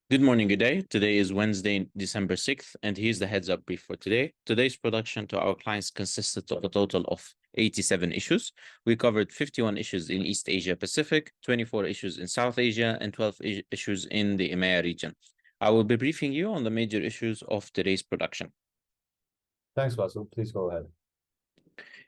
Good morning, Uday. Today is Wednesday, December 6th, and here's the heads up brief for today. Today's production to our clients consisted of a total of 87 issues. We covered 51 issues in East Asia Pacific, 24 issues in South Asia, and 12 issues in the EMEA region. I will be briefing you on the major issues of today's production. Thanks, Bassel. Please go ahead.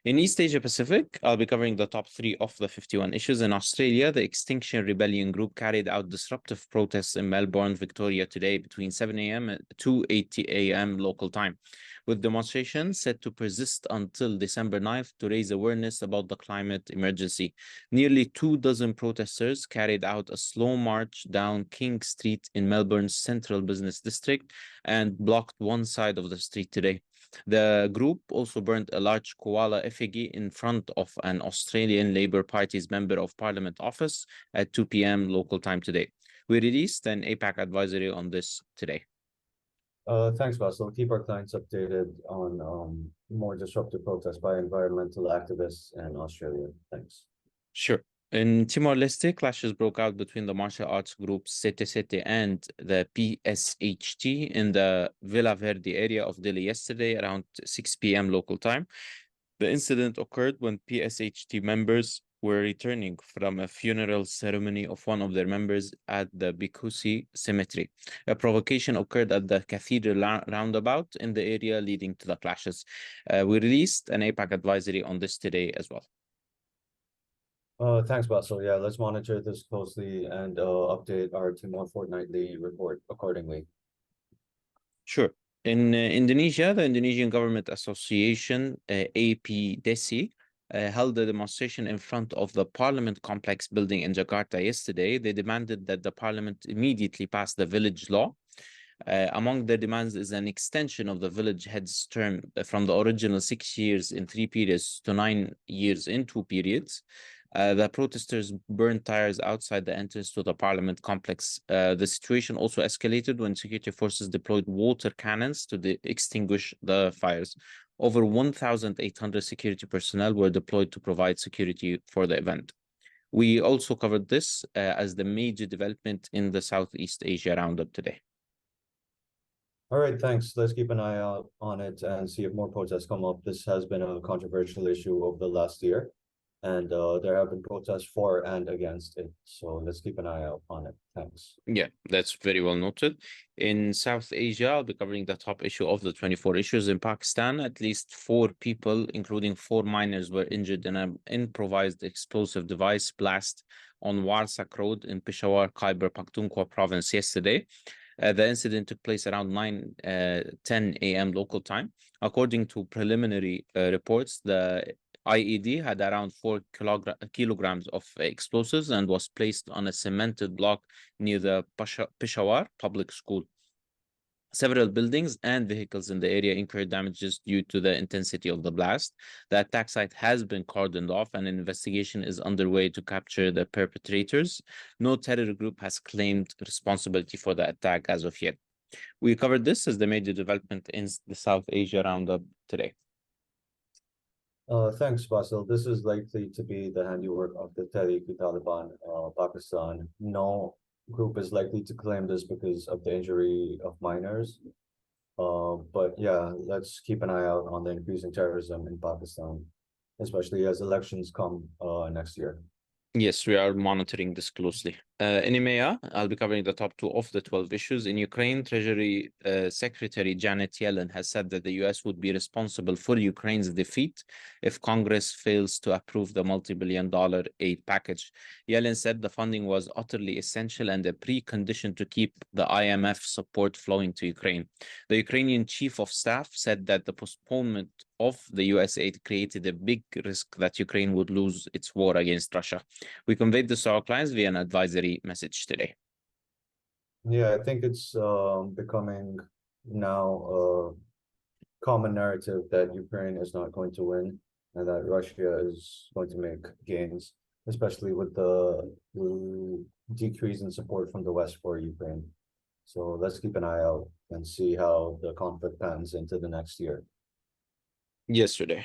In East Asia Pacific, I'll be covering the top three of the 51 issues. In Australia, the Extinction Rebellion group carried out disruptive protests in Melbourne, Victoria today between 7 a.m. and 2:80 a.m. local time, with demonstrations set to persist until December 9th to raise awareness about the climate emergency. Nearly 24 protesters carried out a slow march down King Street in Melbourne's central business district and blocked one side of the street today. The group also burned a large koala effigy in front of an Australian Labor Party's Member of Parliament office at 2 p.m. local time today. We released an APAC advisory on this today. Thanks, Bassel. Keep our clients updated on more disruptive protests by environmental activists in Australia. Thanks. Sure. In Timor-Leste, clashes broke out between the martial arts groups Sete and the PSHT in the Villa Verde area of Delhi yesterday around 6 p.m. local time. The incident occurred when PSHT members were returning from a funeral ceremony of one of their members at the Bikusi cemetery. A provocation occurred at the cathedral roundabout in the area leading to the clashes. We released an APAC advisory on this today as well. Thanks, Bassel. Yeah, let's monitor this closely and update our Timor fortnightly report accordingly. Sure. In Indonesia, the Indonesian Government Association, APDESI, held a demonstration in front of the Parliament Complex building in Jakarta yesterday. They demanded that the Parliament immediately pass the village law. Among their demands is an extension of the village head's term from the original 6 years in 3 periods to 9 years in 2 periods. The protesters burned tires outside the entrance to the parliament complex. The situation also escalated when security forces deployed water cannons to extinguish the fires. Over 1,800 security personnel were deployed to provide security for the event. We also covered this as the major development in the Southeast Asia roundup today. All right, thanks. Let's keep an eye out on it and see if more protests come up. This has been a controversial issue over the last year, and there have been protests for and against it. So let's keep an eye out on it. Thanks. Yeah, that's very well noted. In South Asia, I'll be covering the top issue of the 24 issues. In Pakistan, at least 4 people, including 4 minors, were injured in an improvised explosive device blast on Warsak Road in Peshawar, Khyber Pakhtunkhwa province yesterday. The incident took place around 10 a.m. local time. According to preliminary reports, the IED had around 4 kilograms of explosives and was placed on a cemented block near the Peshawar public school. Several buildings and vehicles in the area incurred damages due to the intensity of the blast. The attack site has been cordoned off and an investigation is underway to capture the perpetrators. No terror group has claimed responsibility for the attack as of yet. We covered this as the major development in the South Asia roundup today. Thanks, Basil. This is likely to be the handiwork of the Tehrik-i-Taliban, Pakistan. No group is likely to claim this because of the injury of minors. But yeah, let's keep an eye out on the increasing terrorism in Pakistan, especially as elections come next year. Yes, we are monitoring this closely. In EMEA, I'll be covering the top 2 of the 12 issues. In Ukraine, Treasury Secretary Janet Yellen has said that the U.S. would be responsible for Ukraine's defeat if Congress fails to approve the multi-billion-dollar aid package. Yellen said the funding was utterly essential and a precondition to keep the IMF support flowing to Ukraine. The Ukrainian chief of staff said that the postponement of the U.S. aid created a big risk that Ukraine would lose its war against Russia. We conveyed this to our clients via an advisory message today. Yeah, I think it's becoming now a common narrative that Ukraine is not going to win and that Russia is going to make gains, especially with the decrease in support from the West for Ukraine. So let's keep an eye out and see how the conflict pans into the next year. Yesterday.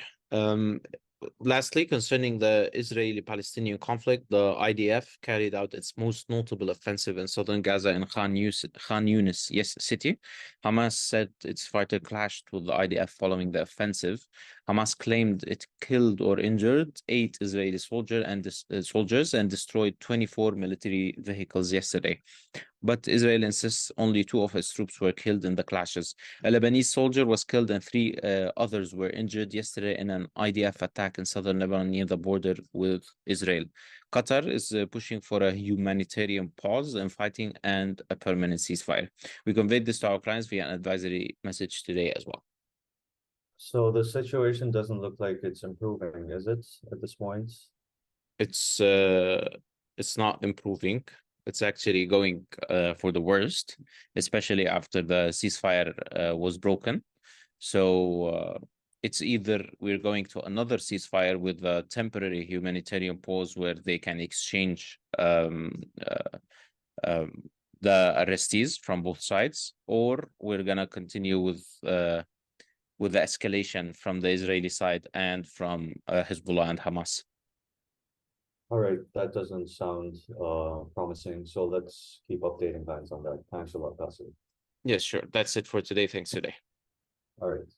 lastly, concerning the Israeli-Palestinian conflict, the IDF carried out its most notable offensive in southern Gaza in Khan Yunis, yes, city. Hamas said its fighter clashed with the IDF following the offensive. Hamas claimed it killed or injured 8 Israeli soldiers and destroyed 24 military vehicles yesterday. But Israel insists only 2 of its troops were killed in the clashes. A Lebanese soldier was killed and 3 others were injured yesterday in an IDF attack in southern Lebanon near the border with Israel. Qatar is pushing for a humanitarian pause in fighting and a permanent ceasefire. We conveyed this to our clients via an advisory message today as well. So the situation doesn't look like it's improving, is it, at this point? It's not improving. It's actually going for the worst, especially after the ceasefire was broken. So it's either we're going to another ceasefire with a temporary humanitarian pause where they can exchange the arrestees from both sides, or we're gonna continue with the escalation from the Israeli side and from Hezbollah and Hamas. All right, that doesn't sound promising. So let's keep updating guys on that. Thanks a lot, Bassel. Yes, sure. That's it for today. Thanks today. All right.